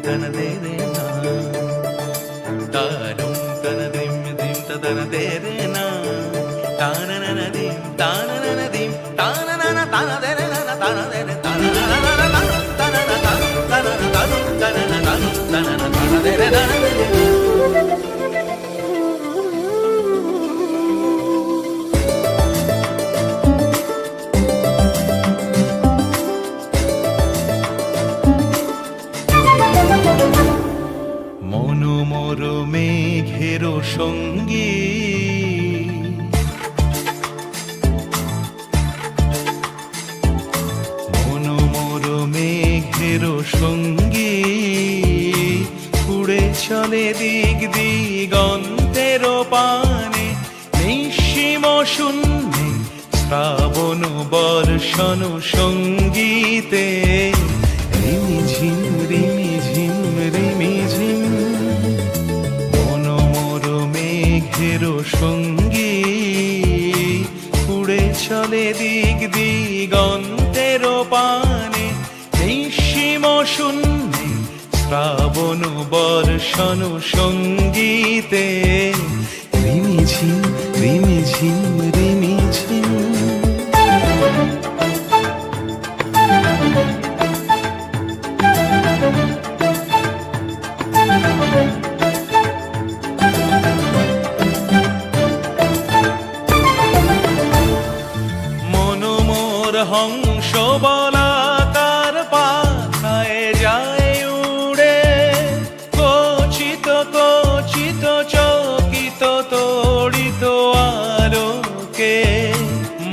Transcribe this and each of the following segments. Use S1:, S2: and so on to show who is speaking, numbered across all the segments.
S1: tana dere na tarum tana dim dim tana dere na tana na dim tana na dim tana na tana dere na tana dere tana na tana tana tana tana tana dere na মনোমর মেঘের সঙ্গী মনোমর মেঘের সঙ্গী উড়ে চলে দিক দিগন্তের পানে নিঃসীম শূন্যে শ্রাবণ বর্ষণ সঙ্গীতে রিমিঝিম রিমিঝিম রিমিঝিম মনোমর মেঘের সঙ্গী উড়ে চলে দিক দিগন্তের পানে নিঃসীম শূন্যে শ্রাবণ বর্ষণ সঙ্গীতে রিমিঝিম রিমিঝিম রিমিঝিম মনোমর হংস বলাকার পাখায় যায় উড়ে কচিত কচিত চকিত তড়িত আলোকে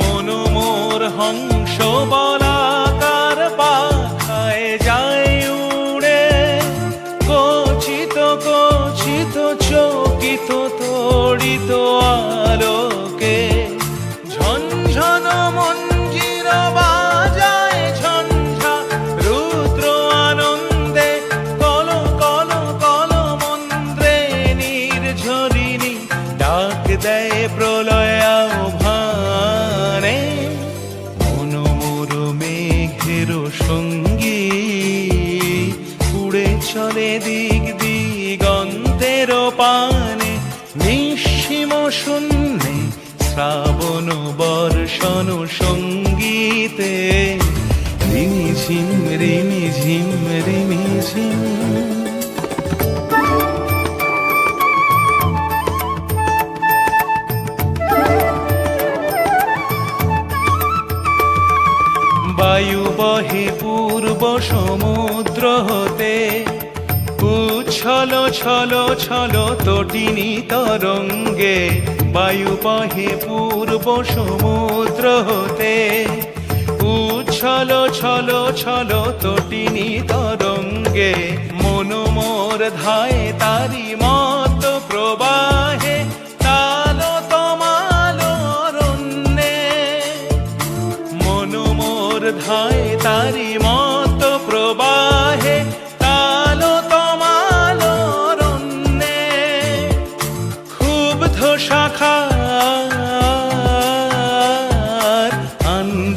S1: মনোমর হংস বলাকার পাখায় যায় উড়ে কচিত কচিত চকিত তড়িত আলোকে ঝনঝন মঞ্জির বাজায় ঝঞ্ঝা রুদ্র আনন্দে কল কল কল মন্ত্রে নির্ঝরিণী ডাক দেয় প্রলয় আহ্বানে মনোমর মেঘের সঙ্গী উড়ে চলে দিক দিগন্তের পানে নিঃসীম শূন্যে শ্রাবণ বর্ষণ সঙ্গীতে রিমিঝিম রিমিঝিম রিমিঝিম বায়ু বহে পূর্ব সমুদ্র হতে উচ্ছল ছল ছল তটিনী তরঙ্গে বায়ু বহে পূর্ব সমুদ্র হতে উচ্ছল ছল ছল তটিনী তরঙ্গে মনোমর ধায় তারি মত প্রবাহ